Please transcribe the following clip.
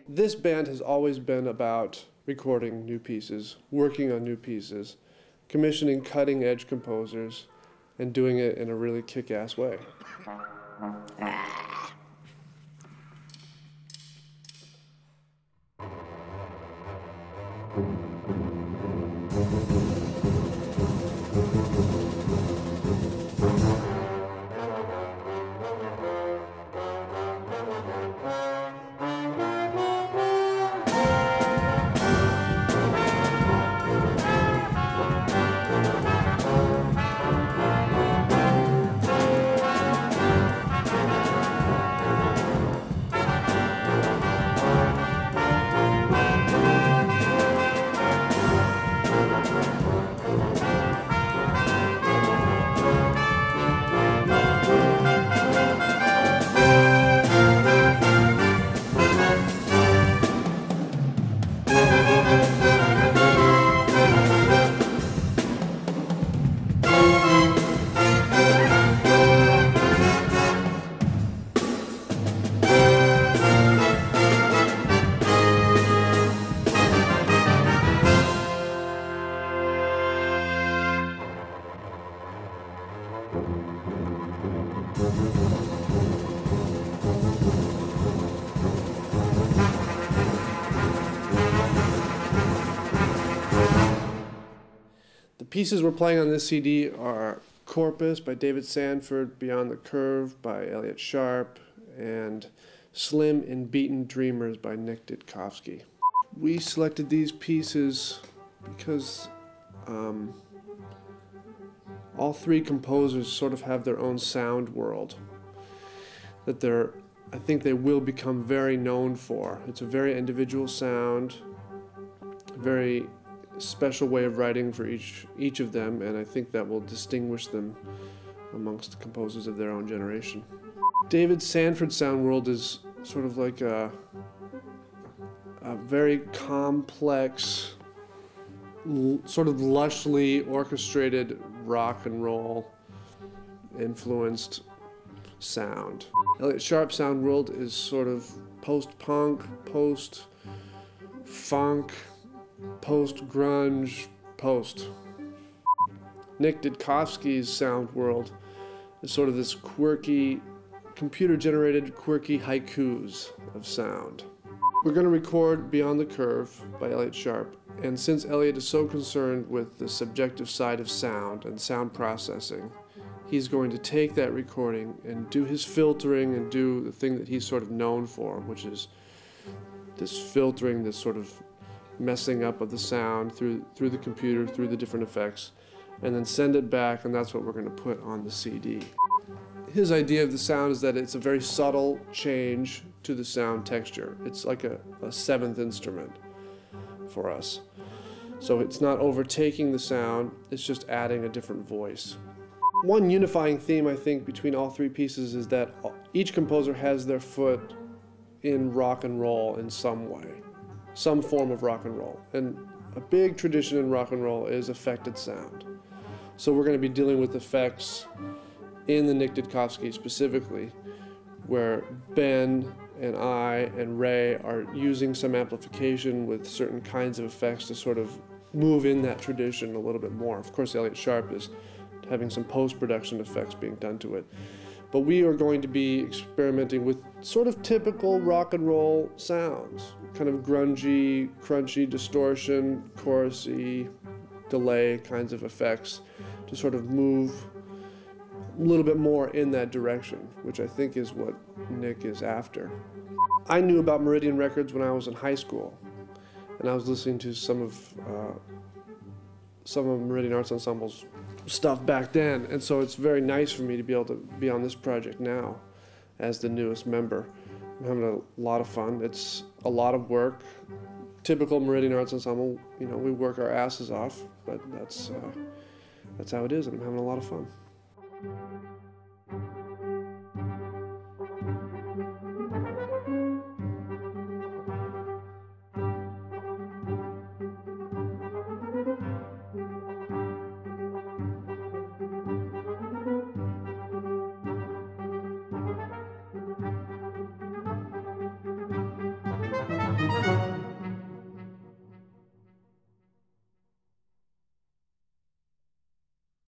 This band has always been about recording new pieces, working on new pieces, commissioning cutting-edge composers, and doing it in a really kick-ass way. The pieces we're playing on this CD are Corpus by David Sanford, Beyond the Curve by Elliott Sharp, and Slim and Beaten Dreamers by Nick Ditkovsky. We selected these pieces because all three composers sort of have their own sound world that I think they will become very known for. It's a very individual sound, a very special way of writing for each of them, and I think that will distinguish them amongst the composers of their own generation. David Sanford's sound world is sort of like a very complex, sort of lushly orchestrated rock and roll influenced sound. Elliott Sharp's sound world is sort of post-punk, post-funk, post-grunge, post. Nick Ditkovsky's sound world is sort of this quirky, computer-generated quirky haikus of sound. We're going to record Beyond the Curve by Elliott Sharp, and since Elliott is so concerned with the subjective side of sound and sound processing, he's going to take that recording and do his filtering and do the thing that he's sort of known for, which is this filtering, this sort of messing up of the sound through the computer, through the different effects, and then send it back, and that's what we're going to put on the CD. His idea of the sound is that it's a very subtle change to the sound texture. It's like a seventh instrument for us. So it's not overtaking the sound, it's just adding a different voice. One unifying theme, I think, between all three pieces is that each composer has their foot in rock and roll in some way. Some form of rock and roll. And a big tradition in rock and roll is affected sound. So we're going to be dealing with effects in the Nick Ditkovsky specifically, where Ben and I and Ray are using some amplification with certain kinds of effects to sort of move in that tradition a little bit more. Of course, Elliott Sharp is having some post-production effects being done to it. But we are going to be experimenting with sort of typical rock and roll sounds, kind of grungy, crunchy, distortion, chorusy, delay kinds of effects to sort of move a little bit more in that direction, which I think is what Nick is after. I knew about Meridian Records when I was in high school, and I was listening to some of Meridian Arts Ensemble's stuff back then, and so it's very nice for me to be able to be on this project now as the newest member. I'm having a lot of fun. It's a lot of work. Typical Meridian Arts Ensemble, you know, we work our asses off, but that's how it is, and I'm having a lot of fun.